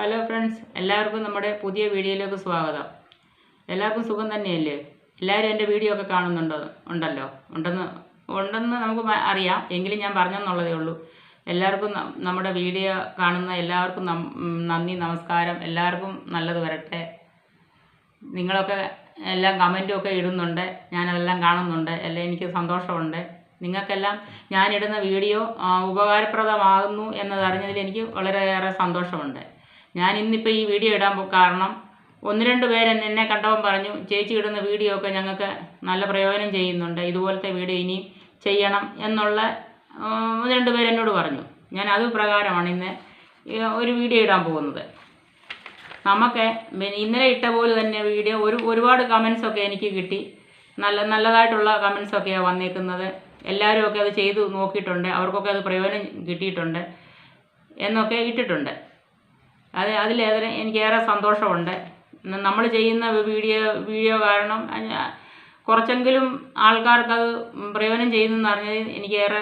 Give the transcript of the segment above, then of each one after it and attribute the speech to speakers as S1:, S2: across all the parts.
S1: Hello friends, എല്ലാവർക്കും നമ്മുടെ പുതിയ വീഡിയോയിലേക്ക് സ്വാഗതം. എല്ലാവർക്കും സുഖം തന്നെയല്ലേ? എല്ലാവരും എൻ്റെ വീഡിയോ ഒക്കെ ഉണ്ടെന്ന് നമുക്ക് അറിയാം. എങ്കിലും ഞാൻ പറഞ്ഞെന്നുള്ളതേ ഉള്ളൂ. എല്ലാവർക്കും നമ്മുടെ വീഡിയോ കാണുന്ന എല്ലാവർക്കും നന്ദി, നമസ്കാരം. എല്ലാവർക്കും നല്ലത് വരട്ടെ. നിങ്ങളൊക്കെ എല്ലാം കമൻറ്റും ഒക്കെ ഇടുന്നുണ്ട്, ഞാനതെല്ലാം കാണുന്നുണ്ട്. എല്ലാം എനിക്ക് സന്തോഷമുണ്ട്. നിങ്ങൾക്കെല്ലാം ഞാനിടുന്ന വീഡിയോ ഉപകാരപ്രദമാകുന്നു എന്നതറിഞ്ഞതിൽ എനിക്ക് വളരെയേറെ സന്തോഷമുണ്ട്. ഞാൻ ഇന്നിപ്പോൾ ഈ വീഡിയോ ഇടാൻ കാരണം 1-2 പേര് എന്നെ കണ്ടവൻ പറഞ്ഞു, ചേച്ചി ഇടുന്ന വീഡിയോ ഒക്കെ ഞങ്ങൾക്ക് നല്ല പ്രയോജനം ചെയ്യുന്നുണ്ട്, ഇതുപോലത്തെ വീഡിയോ ഇനി ചെയ്യണം എന്നുള്ള 1-2 പേര് എന്നോട് പറഞ്ഞു. ഞാൻ അത് പ്രകാരമാണ് ഇന്ന് ഒരു വീഡിയോ ഇടാൻ പോകുന്നത്. നമുക്ക് ഇന്നലെ ഇട്ട പോലെ തന്നെ വീഡിയോ ഒരുപാട് കമൻസൊക്കെ എനിക്ക് കിട്ടി. നല്ലതായിട്ടുള്ള കമൻസൊക്കെയാണ് വന്നേക്കുന്നത്. എല്ലാവരും ഒക്കെ അത് ചെയ്ത് നോക്കിയിട്ടുണ്ട്, അവർക്കൊക്കെ അത് പ്രയോജനം കിട്ടിയിട്ടുണ്ട് എന്നൊക്കെ ഇട്ടിട്ടുണ്ട്. അതിലേറെ എനിക്കേറെ സന്തോഷമുണ്ട്. നമ്മൾ ചെയ്യുന്ന വീഡിയോ കാരണം കുറച്ചെങ്കിലും ആൾക്കാർക്കത് പ്രയോജനം ചെയ്യുന്നെന്ന് അറിഞ്ഞതിൽ എനിക്കേറെ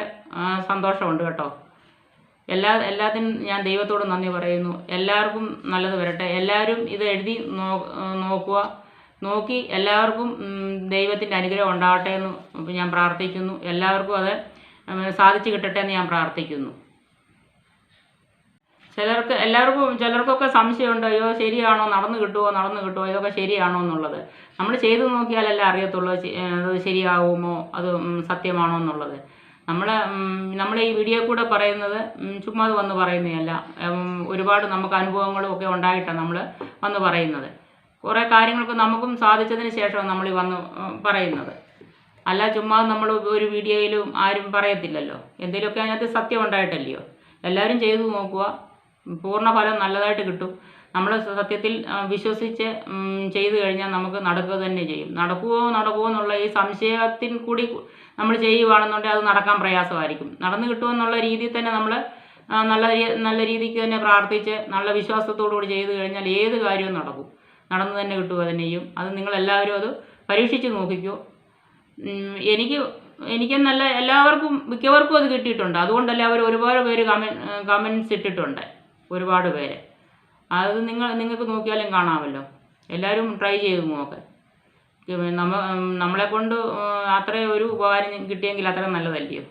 S1: സന്തോഷമുണ്ട് കേട്ടോ. എല്ലാത്തിനും ഞാൻ ദൈവത്തോട് നന്ദി പറയുന്നു. എല്ലാവർക്കും നല്ലത് വരട്ടെ. എല്ലാവരും ഇത് എഴുതി നോക്കി എല്ലാവർക്കും ദൈവത്തിൻ്റെ അനുഗ്രഹം ഉണ്ടാവട്ടെ എന്ന് ഞാൻ പ്രാർത്ഥിക്കുന്നു. എല്ലാവർക്കും അത് സാധിച്ചു കിട്ടട്ടെ എന്ന് ഞാൻ പ്രാർത്ഥിക്കുന്നു. ചിലർക്കൊക്കെ സംശയമുണ്ട്, അയ്യോ ശരിയാണോ, നടന്നു കിട്ടുമോ, ഇതൊക്കെ ശരിയാണോ എന്നുള്ളത്. നമ്മൾ ചെയ്തു നോക്കിയാലല്ലേ അറിയത്തുള്ളൂ അത് ശരിയാകുമോ, അത് സത്യമാണോ എന്നുള്ളത്. നമ്മളെ ഈ വീഡിയോ കൂടെ പറയുന്നത് ചുമ്മാ അത് വന്ന് പറയുന്നതല്ല. ഒരുപാട് നമുക്ക് അനുഭവങ്ങളും ഒക്കെ ഉണ്ടായിട്ടാണ് നമ്മൾ വന്ന് പറയുന്നത്. കുറേ കാര്യങ്ങൾക്ക് നമുക്കും സാധിച്ചതിന് ശേഷമാണ് നമ്മൾ വന്ന് പറയുന്നത്. അല്ല ചുമ്മാ നമ്മൾ ഒരു വീഡിയോയിലും ആരും പറയത്തില്ലല്ലോ. എന്തെങ്കിലുമൊക്കെ അതിനകത്ത് സത്യം ഉണ്ടായിട്ടല്ലയോ. എല്ലാവരും ചെയ്തു നോക്കുക, പൂർണ്ണഫലം നല്ലതായിട്ട് കിട്ടും. നമ്മൾ സത്യത്തിൽ വിശ്വസിച്ച് ചെയ്തു കഴിഞ്ഞാൽ നമുക്ക് നടക്കുക തന്നെ ചെയ്യും. നടക്കുമോ എന്നുള്ള ഈ സംശയത്തിൽ കൂടി നമ്മൾ ചെയ്യുകയാണെന്നുണ്ടെങ്കിൽ അത് നടക്കാൻ പ്രയാസമായിരിക്കും. നടന്നു കിട്ടുമെന്നുള്ള രീതിയിൽ തന്നെ നമ്മൾ നല്ല രീതിക്ക് തന്നെ പ്രാർത്ഥിച്ച് നല്ല വിശ്വാസത്തോടു കൂടി ചെയ്തു കഴിഞ്ഞാൽ ഏത് കാര്യവും നടന്നു തന്നെ കിട്ടുക തന്നെ ചെയ്യും. അത് നിങ്ങളെല്ലാവരും അത് പരീക്ഷിച്ച് നോക്കിക്കോ. എനിക്കെന്നല്ല, എല്ലാവർക്കും മിക്കവർക്കും അത് കിട്ടിയിട്ടുണ്ട്. അതുകൊണ്ടല്ലേ അവർ ഒരുപാട് പേര് കമൻസ് ഇട്ടിട്ടുണ്ട്, ഒരുപാട് പേര്. അത് നിങ്ങൾക്ക് നോക്കിയാലും കാണാമല്ലോ. എല്ലാവരും ട്രൈ ചെയ്ത് നോക്ക്. നമ്മളെ കൊണ്ട് അത്രയും ഒരു ഉപകാരം കിട്ടിയെങ്കിൽ അത്ര നല്ലതല്ലയോ.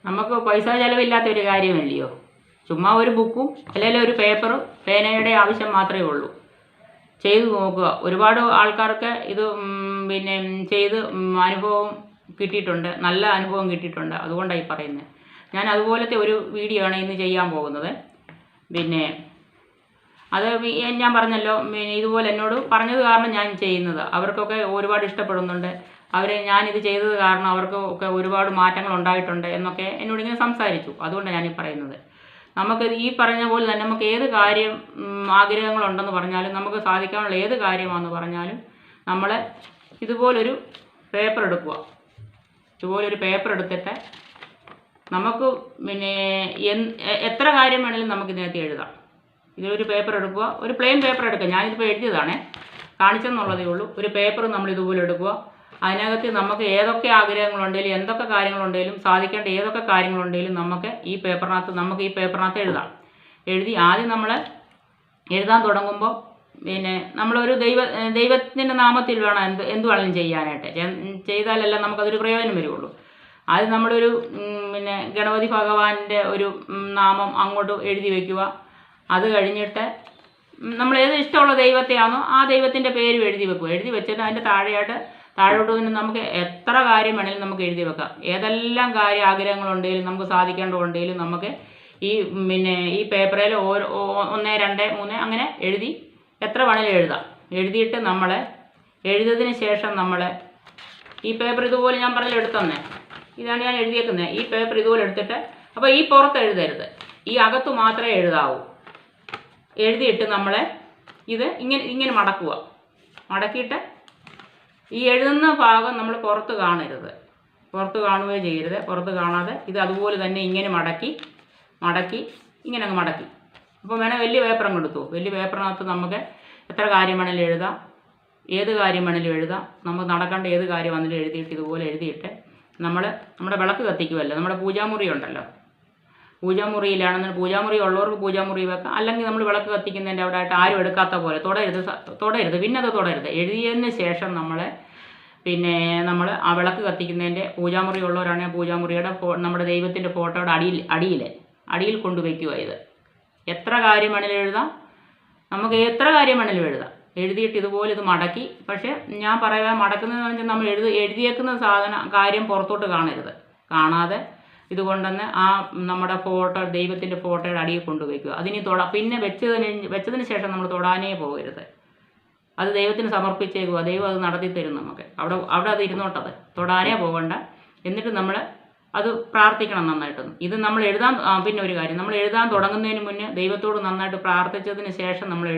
S1: നമുക്ക് പൈസ ചിലവില്ലാത്തൊരു കാര്യമല്ലയോ. ചുമ്മാ ഒരു ബുക്കും അല്ലെങ്കിൽ ഒരു പേപ്പറും പേനയുടെ ആവശ്യം മാത്രമേ ഉള്ളൂ. ചെയ്തു നോക്കുക. ഒരുപാട് ആൾക്കാർക്ക് ഇത് ചെയ്ത് അനുഭവം കിട്ടിയിട്ടുണ്ട്, നല്ല അനുഭവം കിട്ടിയിട്ടുണ്ട്. അതുകൊണ്ടാണ് ഈ പറയുന്നത്. ഞാൻ അതുപോലത്തെ ഒരു വീഡിയോ ആണ് ഇന്ന് ചെയ്യാൻ പോകുന്നത്. അത് ഞാൻ പറഞ്ഞല്ലോ, ഇതുപോലെ എന്നോട് പറഞ്ഞത് കാരണം ഞാൻ ചെയ്യുന്നത്. അവർക്കൊക്കെ ഒരുപാട് ഇഷ്ടപ്പെടുന്നുണ്ട്. ഞാനിത് ചെയ്തത് കാരണം അവർക്കൊക്കെ ഒരുപാട് മാറ്റങ്ങൾ ഉണ്ടായിട്ടുണ്ട് എന്നൊക്കെ എന്നോടിങ്ങനെ സംസാരിച്ചു. അതുകൊണ്ടാണ് ഞാനീ പറയുന്നത്. നമുക്ക് ഈ പറഞ്ഞ പോലെ തന്നെ നമുക്ക് ഏത് കാര്യം ആഗ്രഹങ്ങളുണ്ടെന്ന് പറഞ്ഞാലും, നമുക്ക് സാധിക്കാനുള്ള ഏത് കാര്യമാണെന്ന് പറഞ്ഞാലും നമ്മൾ ഇതുപോലൊരു പേപ്പർ എടുക്കുക. ഇതുപോലൊരു പേപ്പർ എടുത്തിട്ട് നമുക്ക് എത്ര കാര്യം വേണമെങ്കിലും നമുക്ക് ഇതിനകത്ത് എഴുതാം. ഇതിലൊരു പേപ്പർ എടുക്കുക, ഒരു പ്ലെയിൻ പേപ്പർ എടുക്കുക. ഞാനിതിപ്പോൾ എഴുതിയതാണേ, കാണിച്ചെന്നുള്ളതേ ഉള്ളൂ. ഒരു പേപ്പർ നമ്മൾ ഇതുപോലെ എടുക്കുക. അതിനകത്ത് നമുക്ക് ഏതൊക്കെ ആഗ്രഹങ്ങളുണ്ടെങ്കിലും എന്തൊക്കെ കാര്യങ്ങളുണ്ടെങ്കിലും സാധിക്കേണ്ട ഏതൊക്കെ കാര്യങ്ങളുണ്ടെങ്കിലും നമുക്ക് ഈ പേപ്പറിനകത്ത് എഴുതി ആദ്യം നമ്മൾ എഴുതാൻ തുടങ്ങുമ്പോൾ നമ്മളൊരു ദൈവത്തിൻ്റെ നാമത്തിൽ വേണം എന്ത് വേണമെങ്കിലും ചെയ്യാനായിട്ട്. ചെയ്താലല്ല നമുക്കതൊരു പ്രയോജനം വരുള്ളൂ. ആദ്യം നമ്മളൊരു ഗണപതി ഭഗവാന്റെ ഒരു നാമം അങ്ങോട്ട് എഴുതി വയ്ക്കുക. അത് കഴിഞ്ഞിട്ട് നമ്മൾ ഏത് ഇഷ്ടമുള്ള ദൈവത്തെയാണോ ആ ദൈവത്തിൻ്റെ പേരും എഴുതി വെക്കുക. എഴുതി വെച്ചിട്ട് അതിൻ്റെ താഴോട്ട് തന്നെ നമുക്ക് എത്ര കാര്യം വേണമെങ്കിലും നമുക്ക് എഴുതി വെക്കാം. ഏതെല്ലാം ആഗ്രഹങ്ങളുണ്ടെങ്കിലും നമുക്ക് സാധിക്കേണ്ടതുണ്ടെങ്കിലും നമുക്ക് ഈ പേപ്പറിൽ 1, 2, 3 അങ്ങനെ എഴുതി എത്ര വേണമെങ്കിലും എഴുതാം. എഴുതിയിട്ട് നമ്മൾ എഴുതിയതിന് ശേഷം നമ്മൾ ഈ പേപ്പർ ഇതുപോലെ ഞാൻ പറഞ്ഞല്ലോ എടുത്തന്നെ, ഇതാണ് ഞാൻ എഴുതിയേക്കുന്നത്. ഈ പേപ്പർ ഇതുപോലെ എടുത്തിട്ട്, അപ്പോൾ ഈ പുറത്ത് എഴുതരുത്, ഈ അകത്ത് മാത്രമേ എഴുതാവൂ. എഴുതിയിട്ട് നമ്മൾ ഇത് ഇങ്ങനെ മടക്കിയിട്ട് ഈ എഴുതുന്ന ഭാഗം നമ്മൾ പുറത്ത് കാണുകയോ ചെയ്യരുത്. പുറത്ത് കാണാതെ ഇത് അതുപോലെ തന്നെ ഇങ്ങനെ മടക്കി ഇങ്ങനെ അങ്ങ് മടക്കി. അപ്പോൾ വേണേൽ വലിയ പേപ്പർ അങ്ങ് എടുത്തു. വലിയ പേപ്പറിനകത്ത് നമുക്ക് എത്ര കാര്യം വേണമെങ്കിലും എഴുതാം, ഏത് കാര്യം വേണമെങ്കിലും എഴുതാം. നമുക്ക് നടക്കേണ്ട ഏത് കാര്യം വന്നിട്ട് ഇതുപോലെ എഴുതിയിട്ട് നമ്മുടെ വിളക്ക് കത്തിക്കുമല്ലോ, നമ്മുടെ പൂജാമുറി ഉണ്ടല്ലോ, പൂജാമുറിയിലാണെന്ന് പൂജാമുറി ഉള്ളവർക്ക് പൂജാമുറി വെക്കാം, അല്ലെങ്കിൽ നമ്മൾ വിളക്ക് കത്തിക്കുന്നതിൻ്റെ അവിടെ ആയിട്ട് ആരും എടുക്കാത്ത പോലെ തൊടരുത് പിന്നെ അത് തൊടരുത്. എഴുതിയതിന് ശേഷം പിന്നെ നമ്മൾ ആ വിളക്ക് കത്തിക്കുന്നതിൻ്റെ പൂജാമുറി ഉള്ളവരാണെങ്കിൽ പൂജാമുറിയുടെ നമ്മുടെ ദൈവത്തിൻ്റെ ഫോട്ടോയുടെ അടിയിൽ കൊണ്ടുവയ്ക്കുക. ഇത് എത്ര കാര്യം വേണമെങ്കിലും എഴുതാം, നമുക്ക് എത്ര കാര്യം വേണമെങ്കിലും എഴുതാം. എഴുതിയിട്ട് ഇതുപോലെ ഇത് മടക്കി, പക്ഷേ ഞാൻ പറയാൻ മടക്കുന്നതെന്ന് പറഞ്ഞാൽ നമ്മൾ എഴുതിയേക്കുന്ന കാര്യം പുറത്തോട്ട് കാണാതെ ഇതുകൊണ്ടുതന്നെ ആ നമ്മുടെ ദൈവത്തിൻ്റെ ഫോട്ടോയുടെ അടിയിൽ കൊണ്ടുവയ്ക്കുക. അതിനി പിന്നെ വെച്ചതിന് ശേഷം നമ്മൾ തൊടാനേ പോകരുത്. അത് ദൈവത്തിന് സമർപ്പിച്ചേക്കുക, ദൈവം അത് നടത്തി തരും നമുക്ക്. അവിടെ അത് ഇരുന്നോട്ടത്, തൊടാനേ പോകണ്ട. എന്നിട്ട് നമ്മൾ അത് പ്രാർത്ഥിക്കണം നന്നായിട്ടൊന്ന്. ഇത് നമ്മൾ പിന്നെ ഒരു കാര്യം, നമ്മൾ എഴുതാൻ തുടങ്ങുന്നതിന് മുന്നേ ദൈവത്തോട് നന്നായിട്ട് പ്രാർത്ഥിച്ചതിന് ശേഷം നമ്മൾ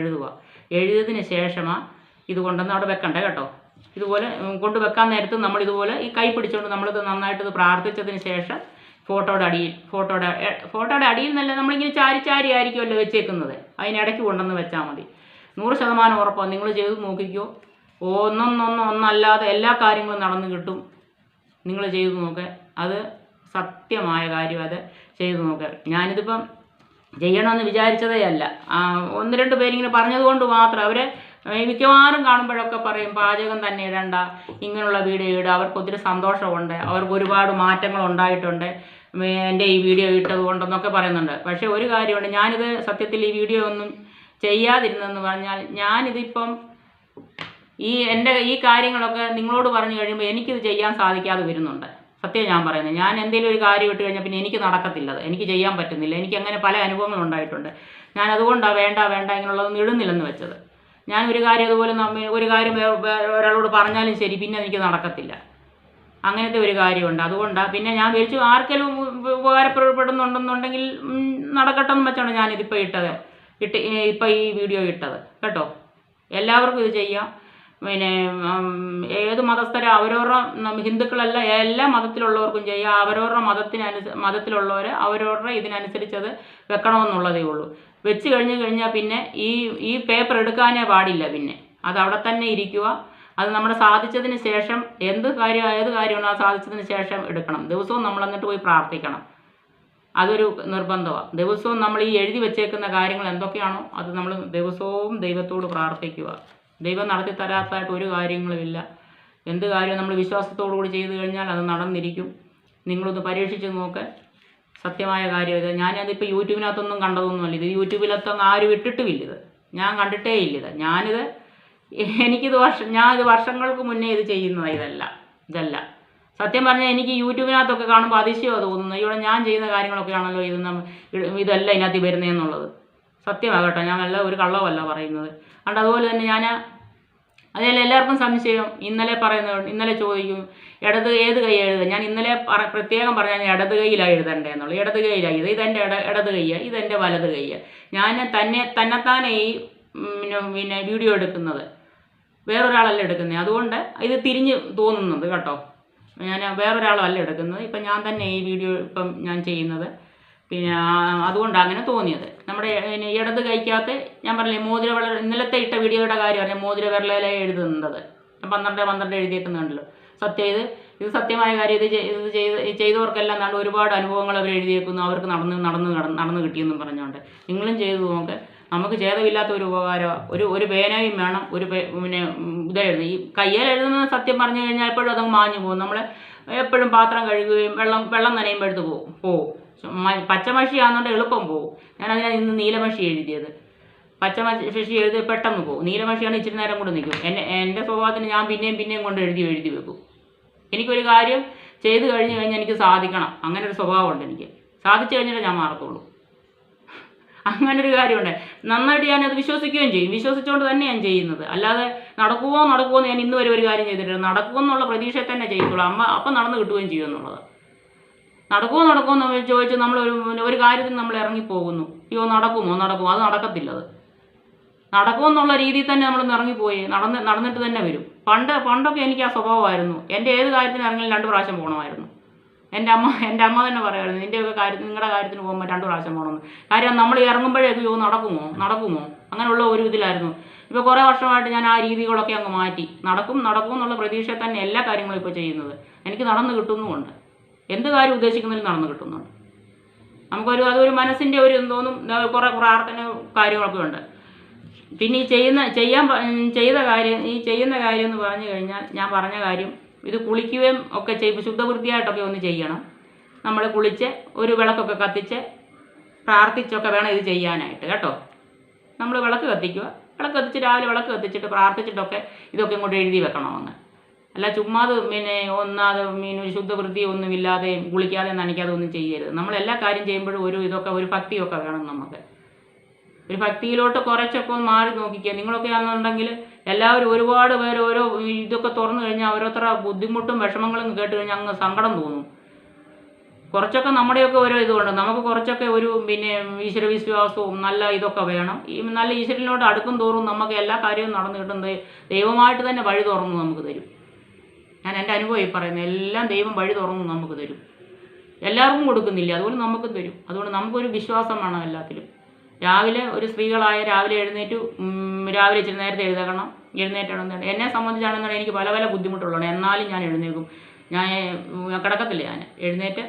S1: എഴുതിയതിന് ശേഷമാണ് ഇത് കൊണ്ടുവന്ന് അവിടെ വെക്കണ്ടേ കേട്ടോ. ഇതുപോലെ കൊണ്ടുവെക്കാൻ നേരത്ത് നമ്മൾ ഇതുപോലെ ഈ കൈ പിടിച്ചുകൊണ്ട് നമ്മളിത് നന്നായിട്ട് പ്രാർത്ഥിച്ചതിന് ശേഷം ഫോട്ടോയുടെ അടിയിൽ നല്ല നമ്മളിങ്ങനെ ചാരി ആയിരിക്കുമല്ലോ വെച്ചേക്കുന്നത്, അതിനിടയ്ക്ക് കൊണ്ടുവന്ന് വെച്ചാൽ മതി. 100% ഉറപ്പാണ്. നിങ്ങൾ ചെയ്ത് നോക്കിക്കോ. ഒന്നല്ലാതെ എല്ലാ കാര്യങ്ങളും നടന്നു കിട്ടും. നിങ്ങൾ ചെയ്ത് നോക്കുക, അത് സത്യമായ കാര്യം. അത് ചെയ്ത് നോക്കുക. ഞാനിതിപ്പം ചെയ്യണമെന്ന് വിചാരിച്ചതേ അല്ല. 1-2 പേരിങ്ങനെ പറഞ്ഞതുകൊണ്ട് മാത്രം. അവരെ മിക്കവാറും കാണുമ്പോഴൊക്കെ പറയും പാചകം തന്നെ ഇടണ്ട, ഇങ്ങനെയുള്ള വീഡിയോ ഇടുക. അവർക്ക് ഒത്തിരി സന്തോഷമുണ്ട്, അവർക്ക് ഒരുപാട് മാറ്റങ്ങൾ ഉണ്ടായിട്ടുണ്ട് എൻ്റെ ഈ വീഡിയോ ഇട്ടത് കൊണ്ടെന്നൊക്കെ പറയുന്നുണ്ട്. പക്ഷേ ഒരു കാര്യമുണ്ട്, ഞാനിത് സത്യത്തിൽ ഈ വീഡിയോ ഒന്നും ചെയ്യാതിരുന്നെന്ന് പറഞ്ഞാൽ ഞാനിതിപ്പം എൻ്റെ ഈ കാര്യങ്ങളൊക്കെ നിങ്ങളോട് പറഞ്ഞു കഴിയുമ്പോൾ എനിക്കിത് ചെയ്യാൻ സാധിക്കാതെ വരുന്നുണ്ട്. സത്യം ഞാൻ പറയുന്നത്. ഞാൻ എന്തെങ്കിലും ഒരു കാര്യം ഇട്ട് കഴിഞ്ഞാൽ പിന്നെ എനിക്ക് നടക്കത്തില്ലത്, എനിക്ക് ചെയ്യാൻ പറ്റുന്നില്ല. എനിക്ക് അങ്ങനെ പല അനുഭവങ്ങൾ ഉണ്ടായിട്ടുണ്ട്. ഞാൻ അതുകൊണ്ടാണ് വേണ്ട ഇങ്ങനെയുള്ളതൊന്നും ഇടുന്നില്ലെന്ന് വെച്ചത്. ഞാൻ ഒരു കാര്യം അതുപോലെ ഒരു കാര്യം ഒരാളോട് പറഞ്ഞാലും ശരി, പിന്നെ എനിക്ക് നടക്കത്തില്ല. അങ്ങനത്തെ ഒരു കാര്യമുണ്ട്. അതുകൊണ്ടാണ് പിന്നെ ഞാൻ വിളിച്ചു ആർക്കെങ്കിലും ഉപകാരപ്പെടുന്നുണ്ടെന്നുണ്ടെങ്കിൽ നടക്കട്ടെ എന്ന് വെച്ചാണ് ഞാനിതിപ്പോൾ ഇപ്പോൾ ഈ വീഡിയോ ഇട്ടത് കേട്ടോ. എല്ലാവർക്കും ഇത് ചെയ്യാം. പിന്നെ ഏത് മതസ്ഥരും അവരവരുടെ ഹിന്ദുക്കളല്ല, എല്ലാ മതത്തിലുള്ളവർക്കും ചെയ്യാം. അവരവരുടെ മതത്തിലുള്ളവർ അവരവരുടെ ഇതിനനുസരിച്ചത് വെക്കണമെന്നുള്ളതേ ഉള്ളൂ. വെച്ച് കഴിഞ്ഞാൽ പിന്നെ ഈ പേപ്പർ എടുക്കാനേ പാടില്ല. പിന്നെ അത് അവിടെ തന്നെ ഇരിക്കുക. അത് നമ്മുടെ സാധിച്ചതിന് ശേഷം ഏത് കാര്യമാണോ ആ സാധിച്ചതിന് ശേഷം എടുക്കണം. ദിവസവും നമ്മൾ എന്നിട്ട് പോയി പ്രാർത്ഥിക്കണം. അതൊരു നിർബന്ധമാണ്. ദിവസവും നമ്മൾ ഈ എഴുതി വെച്ചേക്കുന്ന കാര്യങ്ങൾ എന്തൊക്കെയാണോ അത് നമ്മൾ ദിവസവും ദൈവത്തോട് പ്രാർത്ഥിക്കുക. ദൈവം നടത്തി തരാത്തതായിട്ട് ഒരു കാര്യങ്ങളുമില്ല. എന്ത് കാര്യവും നമ്മൾ വിശ്വാസത്തോടു കൂടി ചെയ്തു കഴിഞ്ഞാൽ അത് നടന്നിരിക്കും. നിങ്ങളൊന്ന് പരീക്ഷിച്ച് നോക്ക്. സത്യമായ കാര്യം ഇത്. ഞാനതിപ്പോൾ യൂട്യൂബിനകത്തൊന്നും കണ്ടതൊന്നുമല്ല. ഇത് യൂട്യൂബിലൊന്നും ആരും ഇട്ടിട്ടുമില്ല. ഇത് ഞാൻ കണ്ടിട്ടേ ഇല്ല. ഞാനിത് വർഷങ്ങൾക്ക് മുന്നേ ഇത് ചെയ്യുന്നതാണ്. ഇതല്ല സത്യം പറഞ്ഞാൽ എനിക്ക് യൂട്യൂബിനകത്തൊക്കെ കാണുമ്പോൾ അതിശയമാണ് തോന്നുന്നത്. ഇവിടെ ഞാൻ ചെയ്യുന്ന കാര്യങ്ങളൊക്കെയാണല്ലോ ഇതല്ല ഇതിനകത്ത് വരുന്നതെന്നുള്ളത്. സത്യമാകട്ടെ, ഞാൻ ഒരു കള്ളമല്ല പറയുന്നത്. അതുകൊണ്ട് അതുപോലെ തന്നെ അതല്ല എല്ലാവർക്കും സംശയം. ഇന്നലെ ചോദിക്കും ഏത് കൈ എഴുതുക. ഞാൻ ഇന്നലെ പ്രത്യേകം പറഞ്ഞാൽ ഇടത് കൈയിലാണ് എഴുതേണ്ടതെന്നുള്ളൂ. ഇടത് കൈയിലാണ് ഇതെൻ്റെ ഇടത് കൈയാണ്, ഇതെൻ്റെ വലത് കൈയാണ്. ഞാൻ തന്നെത്താനെ ഈ പിന്നെ വീഡിയോ എടുക്കുന്നത്, വേറൊരാളല്ല എടുക്കുന്നത്. അതുകൊണ്ട് ഇത് തിരിഞ്ഞ് തോന്നുന്നുണ്ട് കേട്ടോ. ഞാൻ വേറൊരാളല്ല എടുക്കുന്നത്. ഇപ്പം ഞാൻ തന്നെ ഈ വീഡിയോ ഞാൻ ചെയ്യുന്നത്. പിന്നെ അതുകൊണ്ടാണ് അങ്ങനെ തോന്നിയത്. നമ്മുടെ ഇടത് കൈക്കകത്ത് ഞാൻ പറഞ്ഞില്ലേ ഇന്നലത്തെ ഇട്ട വീഡിയോയുടെ കാര്യം പറഞ്ഞാൽ മോതിരവിരലിലെ എഴുതുന്നത് 12 എഴുതിയേക്കുന്നുണ്ടല്ലോ. ഇത് സത്യമായ കാര്യം. ഇത് ചെയ്തവർക്കെല്ലാം ഒരുപാട് അനുഭവങ്ങൾ അവർ എഴുതിയേക്കുന്നു. അവർക്ക് നടന്ന് കിട്ടിയെന്നും പറഞ്ഞുകൊണ്ട് നിങ്ങളും ചെയ്തു നോക്ക്. നമുക്ക് ഛേദമില്ലാത്ത ഒരു ഉപകാരമാണ്. ഒരു പേനയും വേണം. പിന്നെ ഇതെഴുതുന്നത് ഈ കയ്യിൽ എഴുതുന്നത് സത്യം പറഞ്ഞു കഴിഞ്ഞാൽ എപ്പോഴും അതങ്ങ് മാഞ്ഞു പോകും. നമ്മൾ എപ്പോഴും പാത്രം കഴുകുകയും വെള്ളം നനയുമ്പോഴത്ത് പോവും. പച്ചമഷിയാണെന്നുകൊണ്ട് എളുപ്പം പോകും. ഞാനതിനാണ് ഇന്ന് നീലമഷി എഴുതിയത്. പച്ചമഷി എഴുതി പെട്ടെന്ന് പോകും. നീലമഷിയാണ് ഇച്ചിരി നേരം കൊണ്ട് നിൽക്കും. എൻ്റെ സ്വഭാവത്തിന് ഞാൻ പിന്നെയും കൊണ്ട് എഴുതി വെക്കും. എനിക്കൊരു കാര്യം ചെയ്ത് കഴിഞ്ഞാൽ എനിക്ക് സാധിക്കണം. അങ്ങനെ ഒരു സ്വഭാവമുണ്ട് എനിക്ക്. സാധിച്ചു കഴിഞ്ഞിട്ട് ഞാൻ മാറത്തുള്ളൂ. അങ്ങനൊരു കാര്യമുണ്ട്. നന്നായിട്ട് ഞാനത് വിശ്വസിക്കുകയും ചെയ്യും. വിശ്വസിച്ചുകൊണ്ട് തന്നെ ഞാൻ ചെയ്യുന്നത്. അല്ലാതെ നടക്കുമോ എന്ന് ഞാൻ ഇന്ന് വരെ ഒരു കാര്യം ചെയ്തിട്ടില്ല. നടക്കുമെന്നുള്ള പ്രതീക്ഷയിൽ തന്നെ ചെയ്യത്തുള്ളൂ. അപ്പം നടന്ന് കിട്ടുകയും ചെയ്യും എന്നുള്ളത്. നടക്കുമോ എന്ന് ചോദിച്ച് നമ്മൾ ഒരു കാര്യത്തിന് നമ്മൾ ഇറങ്ങിപ്പോകുന്നു. നടക്കുമോ? അത് നടക്കത്തില്ലത്. നടക്കുമെന്നുള്ള രീതിയിൽ തന്നെ നമ്മൾ ഇറങ്ങിപ്പോയി നടന്നിട്ട് തന്നെ വരും. പണ്ടൊക്കെ എനിക്ക് ആ സ്വഭാവമായിരുന്നു. എൻ്റെ ഏത് കാര്യത്തിന് ഇറങ്ങിയാലും 2 പ്രാവശ്യം പോകണമായിരുന്നു. എൻ്റെ അമ്മ തന്നെ പറയുമായിരുന്നു, നിങ്ങളുടെ കാര്യത്തിന് പോകുമ്പോൾ 2 പ്രാവശ്യം പോകണമെന്ന്. കാര്യം നമ്മൾ ഇറങ്ങുമ്പോഴേക്ക് നടക്കുമോ അങ്ങനെയുള്ള ഒരു ഇതിലായിരുന്നു. ഇപ്പോൾ കുറേ വർഷമായിട്ട് ഞാൻ ആ രീതികളൊക്കെ അങ്ങ് മാറ്റി. നടക്കും എന്നുള്ള പ്രതീക്ഷയിൽ തന്നെ എല്ലാ കാര്യങ്ങളും ഇപ്പോൾ ചെയ്യുന്നത്. എനിക്ക് നടന്ന് കിട്ടുന്നുമുണ്ട്. എന്ത് കാര്യം ഉദ്ദേശിക്കുന്നതിൽ നടന്ന് കിട്ടുന്നുണ്ട്. അതൊരു മനസ്സിൻ്റെ ഒരു തോന്നും കുറേ പ്രാർത്ഥന കാര്യങ്ങളൊക്കെ ഉണ്ട്. പിന്നെ ഈ ചെയ്യുന്ന കാര്യം എന്ന് പറഞ്ഞു കഴിഞ്ഞാൽ ഞാൻ പറഞ്ഞ കാര്യം ഇത് കുളിക്കുകയും ഒക്കെ ചെയ്യും, ശുദ്ധവൃത്തിയായിട്ടൊക്കെ ഒന്ന് ചെയ്യണം. നമ്മൾ കുളിച്ച് ഒരു വിളക്കൊക്കെ കത്തിച്ച് പ്രാർത്ഥിച്ചൊക്കെ വേണം ഇത് ചെയ്യാനായിട്ട് കേട്ടോ. നമ്മൾ വിളക്ക് കത്തിച്ച് രാവിലെ വിളക്ക് കത്തിച്ചിട്ട് പ്രാർത്ഥിച്ചിട്ടൊക്കെ ഇതൊക്കെ ഇങ്ങോട്ട് എഴുതി വെക്കണമെന്ന്. അല്ല ചുമ്മാത് ഒരു ശുദ്ധവൃത്തി ഒന്നുമില്ലാതെ കുളിക്കാതെ നനയ്ക്കാതെ ഒന്നും ചെയ്യരുത്. നമ്മളെല്ലാ കാര്യം ചെയ്യുമ്പോഴും ഒരു ഭക്തിയൊക്കെ വേണം നമുക്ക്. ഒരു ഭക്തിയിലോട്ട് കുറച്ചൊക്കെ ഒന്ന് മാറി നോക്കിക്കുക. നിങ്ങളൊക്കെ ആണെന്നുണ്ടെങ്കിൽ എല്ലാവരും ഒരുപാട് പേര് ഓരോ ഇതൊക്കെ തുറന്നു കഴിഞ്ഞാൽ ഓരോരുത്തരുടെ ബുദ്ധിമുട്ടും വിഷമങ്ങളും കേട്ട് കഴിഞ്ഞാൽ അങ്ങ് സങ്കടം തോന്നും. കുറച്ചൊക്കെ നമ്മുടെയൊക്കെ ഓരോ ഇതുകൊണ്ട് നമുക്ക് കുറച്ചൊക്കെ ഈശ്വരവിശ്വാസവും നല്ല ഇതൊക്കെ വേണം. ഈ നല്ല ഈശ്വരനോട് അടുക്കും തോറും നമുക്ക് എല്ലാ കാര്യവും നടന്നു കിട്ടുന്നത് ദൈവമായിട്ട് തന്നെ വഴി തുറന്നു നമുക്ക് തരും. ഞാൻ എൻ്റെ അനുഭവം പറയുന്നത് എല്ലാം ദൈവം വഴി തുറന്നു നമുക്ക് തരും. എല്ലാവർക്കും കൊടുക്കുന്നില്ല, അതുപോലെ നമുക്കും തരും. അതുകൊണ്ട് നമുക്കൊരു വിശ്വാസം വേണം എല്ലാത്തിലും. രാവിലെ ഒരു സ്ത്രീകളായ രാവിലെ രാവിലെ ഇച്ചിരി നേരത്തെ എഴുന്നേറ്റണം. എന്നെ സംബന്ധിച്ചാണെന്നുണ്ടെങ്കിൽ എനിക്ക് പല പല ബുദ്ധിമുട്ടുള്ളതാണ്, എന്നാലും ഞാൻ എഴുന്നേൽക്കും. ഞാൻ കിടക്കത്തില്ല, ഞാൻ എഴുന്നേറ്റ്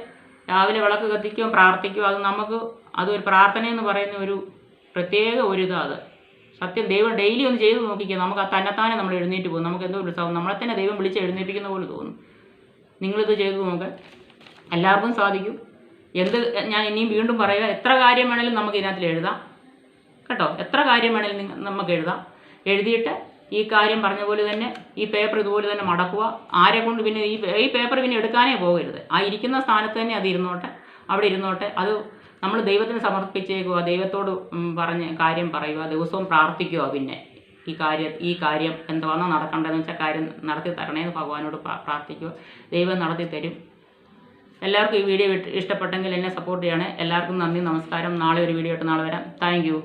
S1: രാവിലെ വിളക്ക് കത്തിക്കുകയും പ്രാർത്ഥിക്കുകയും അതൊരു പ്രാർത്ഥനയെന്ന് പറയുന്ന ഒരു പ്രത്യേക അത് സത്യം. ദൈവം ഡെയിലി ഒന്ന് ചെയ്ത് നോക്കിക്കുക, നമുക്ക് തന്നെത്താനെ നമ്മൾ എഴുന്നേറ്റ് പോകും. നമുക്ക് എന്തോ ഉത്സാഹം, നമ്മളെ തന്നെ ദൈവം വിളിച്ച് എഴുന്നേൽപ്പിക്കുന്ന പോലെ തോന്നും. നിങ്ങളിത് ചെയ്ത് നോക്കാൻ എല്ലാവർക്കും സാധിക്കും. ഞാൻ ഇനിയും വീണ്ടും പറയുക, എത്ര കാര്യം വേണേലും നമുക്ക് ഇതിനകത്തിൽ എഴുതാം കേട്ടോ. എത്ര കാര്യം വേണേലും നമുക്ക് എഴുതിയിട്ട് ഈ കാര്യം പറഞ്ഞ പോലെ തന്നെ ഈ പേപ്പർ ഇതുപോലെ തന്നെ മടക്കുക. ആരെ കൊണ്ട് പിന്നെ ഈ പേപ്പർ പിന്നെ എടുക്കാനേ പോകരുത്. ആ ഇരിക്കുന്ന സ്ഥാനത്ത് തന്നെ അവിടെ ഇരുന്നോട്ടെ. അത് നമ്മൾ ദൈവത്തിന് സമർപ്പിച്ചേക്കുക, ദൈവത്തോട് കാര്യം പറയുക, ദിവസവും പ്രാർത്ഥിക്കുക. പിന്നെ ഈ കാര്യം എന്താണോ നടക്കേണ്ടതെന്ന് വെച്ചാൽ കാര്യം നടത്തി തരണേന്ന് ഭഗവാനോട് പ്രാർത്ഥിക്കുക. ദൈവം നടത്തി തരും. എല്ലാവർക്കും ഈ വീഡിയോ ഇഷ്ടപ്പെട്ടെങ്കിൽ എന്നെ സപ്പോർട്ട് ചെയ്യണേ. എല്ലാവർക്കും നന്ദി, നമസ്കാരം. നാളെ ഒരു വീഡിയോ ആയിട്ട് നാളെ വരാം. Thank you.